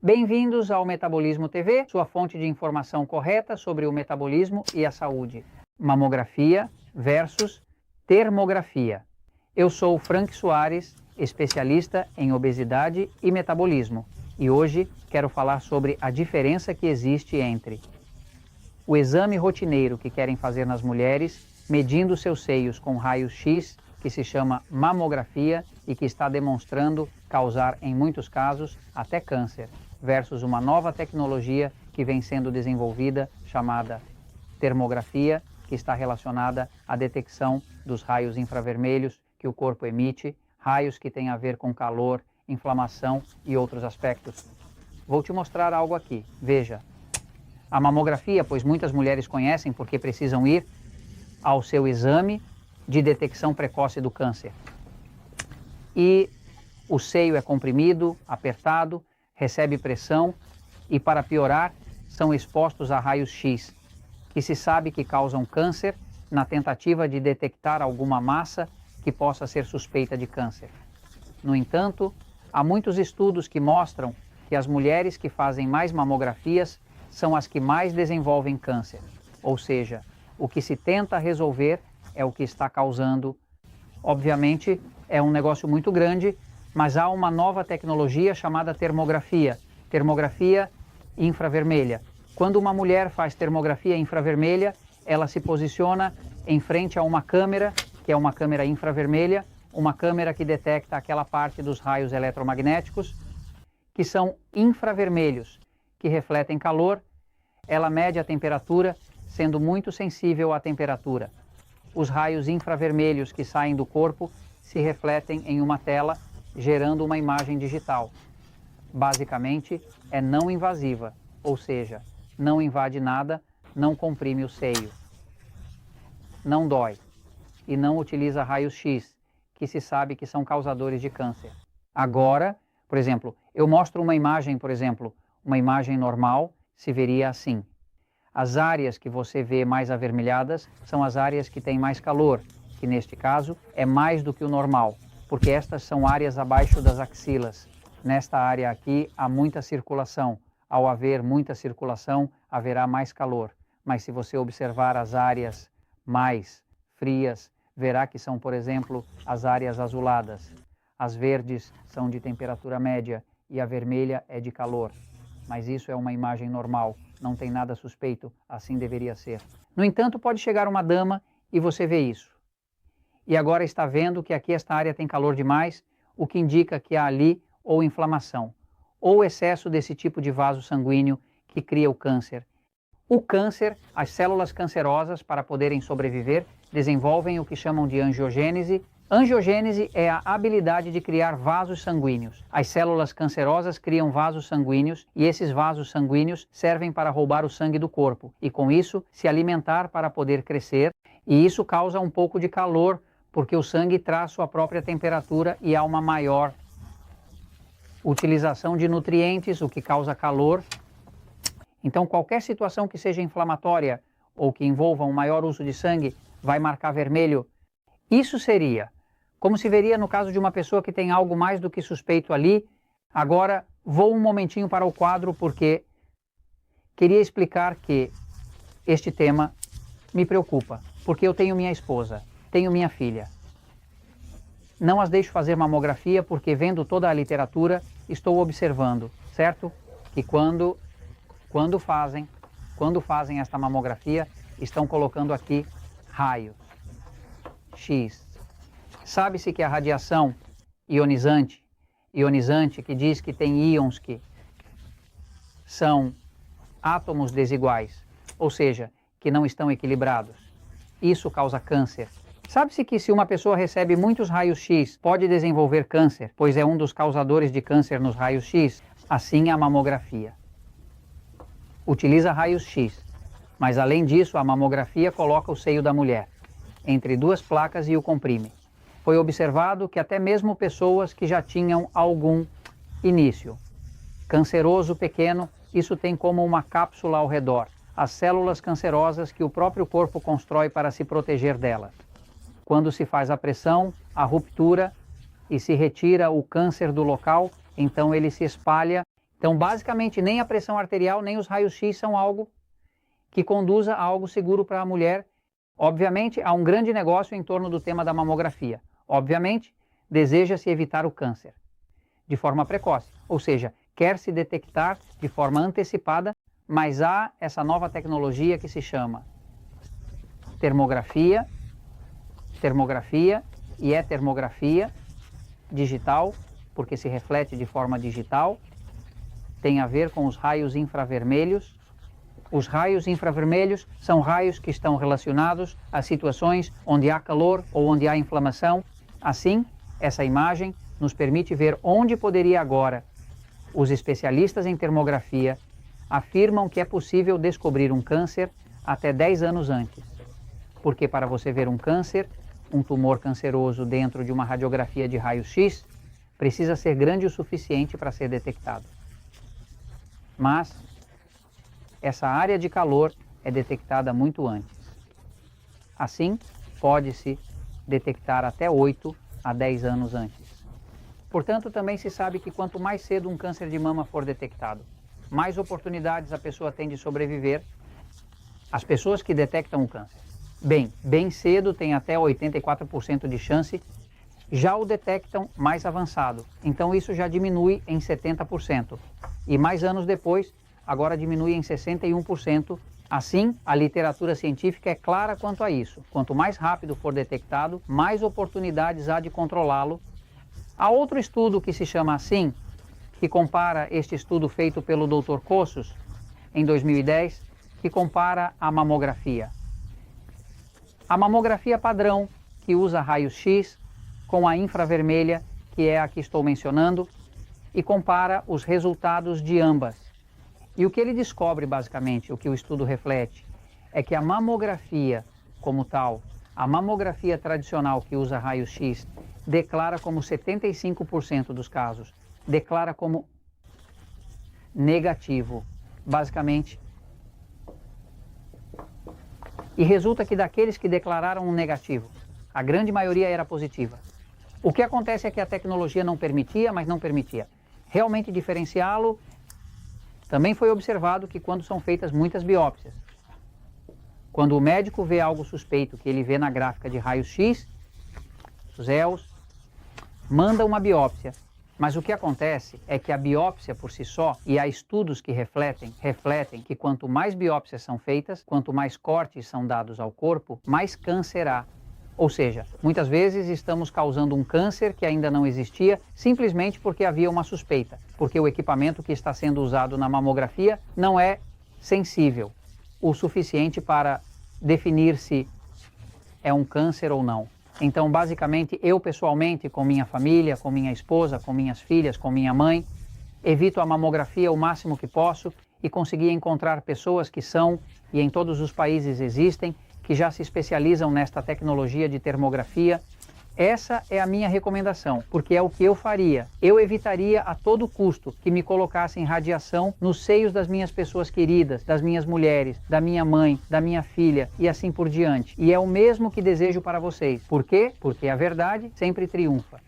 Bem-vindos ao Metabolismo TV, sua fonte de informação correta sobre o metabolismo e a saúde. Mamografia versus termografia. Eu sou Frank Soares, especialista em obesidade e metabolismo, e hoje quero falar sobre a diferença que existe entre o exame rotineiro que querem fazer nas mulheres, medindo seus seios com raios-x, que se chama mamografia e que está demonstrando causar, em muitos casos, até câncer, versus uma nova tecnologia que vem sendo desenvolvida chamada termografia, que está relacionada à detecção dos raios infravermelhos que o corpo emite, raios que têm a ver com calor, inflamação e outros aspectos. Vou te mostrar algo aqui, veja. A mamografia, pois muitas mulheres conhecem porque precisam ir ao seu exame de detecção precoce do câncer. E o seio é comprimido, apertado, recebe pressão e, para piorar, são expostos a raios-x, que se sabe que causam câncer na tentativa de detectar alguma massa que possa ser suspeita de câncer. No entanto, há muitos estudos que mostram que as mulheres que fazem mais mamografias são as que mais desenvolvem câncer. Ou seja, o que se tenta resolver é o que está causando. Obviamente, é um negócio muito grande, mas há uma nova tecnologia chamada termografia infravermelha. Quando uma mulher faz termografia infravermelha, ela se posiciona em frente a uma câmera, que é uma câmera infravermelha, uma câmera que detecta aquela parte dos raios eletromagnéticos, que são infravermelhos, que refletem calor. Ela mede a temperatura, sendo muito sensível à temperatura. Os raios infravermelhos que saem do corpo se refletem em uma tela, gerando uma imagem digital. Basicamente, é não invasiva, ou seja, não invade nada, não comprime o seio, não dói e não utiliza raios-x, que se sabe que são causadores de câncer. Agora, por exemplo, eu mostro uma imagem, uma imagem normal, se veria assim. As áreas que você vê mais avermelhadas são as áreas que têm mais calor, que neste caso é mais do que o normal, porque estas são áreas abaixo das axilas. Nesta área aqui há muita circulação. Ao haver muita circulação, haverá mais calor. Mas se você observar as áreas mais frias, verá que são, por exemplo, as áreas azuladas. As verdes são de temperatura média e a vermelha é de calor. Mas isso é uma imagem normal, não tem nada suspeito, assim deveria ser. No entanto, pode chegar uma dama e você vê isso. E agora está vendo que aqui esta área tem calor demais, o que indica que há ali ou inflamação, ou excesso desse tipo de vaso sanguíneo que cria o câncer. O câncer, as células cancerosas, para poderem sobreviver, desenvolvem o que chamam de angiogênese. Angiogênese é a habilidade de criar vasos sanguíneos. As células cancerosas criam vasos sanguíneos e esses vasos sanguíneos servem para roubar o sangue do corpo e, com isso, se alimentar para poder crescer. E isso causa um pouco de calor, porque o sangue traz sua própria temperatura e há uma maior utilização de nutrientes, o que causa calor. Então, qualquer situação que seja inflamatória ou que envolva um maior uso de sangue vai marcar vermelho. Isso seria como se veria no caso de uma pessoa que tem algo mais do que suspeito ali. Agora, vou um momentinho para o quadro, porque queria explicar que este tema me preocupa, porque eu tenho minha esposa, tenho minha filha. Não as deixo fazer mamografia porque, vendo toda a literatura, estou observando, certo? Que quando fazem esta mamografia, estão colocando aqui raios X. Sabe-se que a radiação ionizante que diz que tem íons que são átomos desiguais, ou seja, que não estão equilibrados, isso causa câncer. Sabe-se que se uma pessoa recebe muitos raios-x, pode desenvolver câncer, pois é um dos causadores de câncer nos raios-x. Assim é a mamografia. Utiliza raios-x, mas além disso a mamografia coloca o seio da mulher entre duas placas e o comprime. Foi observado que até mesmo pessoas que já tinham algum início canceroso pequeno, isso tem como uma cápsula ao redor, as células cancerosas que o próprio corpo constrói para se proteger delas. Quando se faz a pressão, a ruptura e se retira o câncer do local, então ele se espalha. Então, basicamente, nem a pressão arterial, nem os raios-x são algo que conduza a algo seguro para a mulher. Obviamente, há um grande negócio em torno do tema da mamografia. Obviamente, deseja-se evitar o câncer de forma precoce, ou seja, quer se detectar de forma antecipada, mas há essa nova tecnologia que se chama termografia e é termografia digital, porque se reflete de forma digital, tem a ver com os raios infravermelhos. Os raios infravermelhos são raios que estão relacionados a situações onde há calor ou onde há inflamação. Assim, essa imagem nos permite ver onde poderia agora. Os especialistas em termografia afirmam que é possível descobrir um câncer até 10 anos antes. Porque para você ver um câncer, um tumor canceroso dentro de uma radiografia de raio-x, precisa ser grande o suficiente para ser detectado. Mas essa área de calor é detectada muito antes. Assim, pode-se detectar até 8 a 10 anos antes. Portanto, também se sabe que quanto mais cedo um câncer de mama for detectado, mais oportunidades a pessoa tem de sobreviver. As pessoas que detectam o câncer bem cedo têm até 84% de chance, já o detectam mais avançado. Então isso já diminui em 70%. E mais anos depois, agora diminui em 61%. Assim, a literatura científica é clara quanto a isso. Quanto mais rápido for detectado, mais oportunidades há de controlá-lo. Há outro estudo que se chama assim, que compara este estudo feito pelo Dr. Kossos, em 2010, que compara a mamografia. A mamografia padrão, que usa raios-x, com a infravermelha, que é a que estou mencionando, e compara os resultados de ambas. E o que ele descobre, basicamente, o que o estudo reflete, é que a mamografia como tal, a mamografia tradicional que usa raio-x, declara como 75% dos casos, declara como negativo, basicamente. E resulta que daqueles que declararam um negativo, a grande maioria era positiva. O que acontece é que a tecnologia não permitia, mas não permitia realmente diferenciá-lo. Também foi observado que quando são feitas muitas biópsias, quando o médico vê algo suspeito, que ele vê na gráfica de raio-x, os ELs, manda uma biópsia. Mas o que acontece é que a biópsia por si só, e há estudos que refletem que quanto mais biópsias são feitas, quanto mais cortes são dados ao corpo, mais câncer há. Ou seja, muitas vezes estamos causando um câncer que ainda não existia, simplesmente porque havia uma suspeita, porque o equipamento que está sendo usado na mamografia não é sensível o suficiente para definir se é um câncer ou não. Então, basicamente, eu pessoalmente, com minha família, com minha esposa, com minhas filhas, com minha mãe, evito a mamografia o máximo que posso e consegui encontrar pessoas que são, e em todos os países existem, que já se especializam nesta tecnologia de termografia. Essa é a minha recomendação, porque é o que eu faria. Eu evitaria a todo custo que me colocassem radiação nos seios das minhas pessoas queridas, das minhas mulheres, da minha mãe, da minha filha e assim por diante. E é o mesmo que desejo para vocês. Por quê? Porque a verdade sempre triunfa.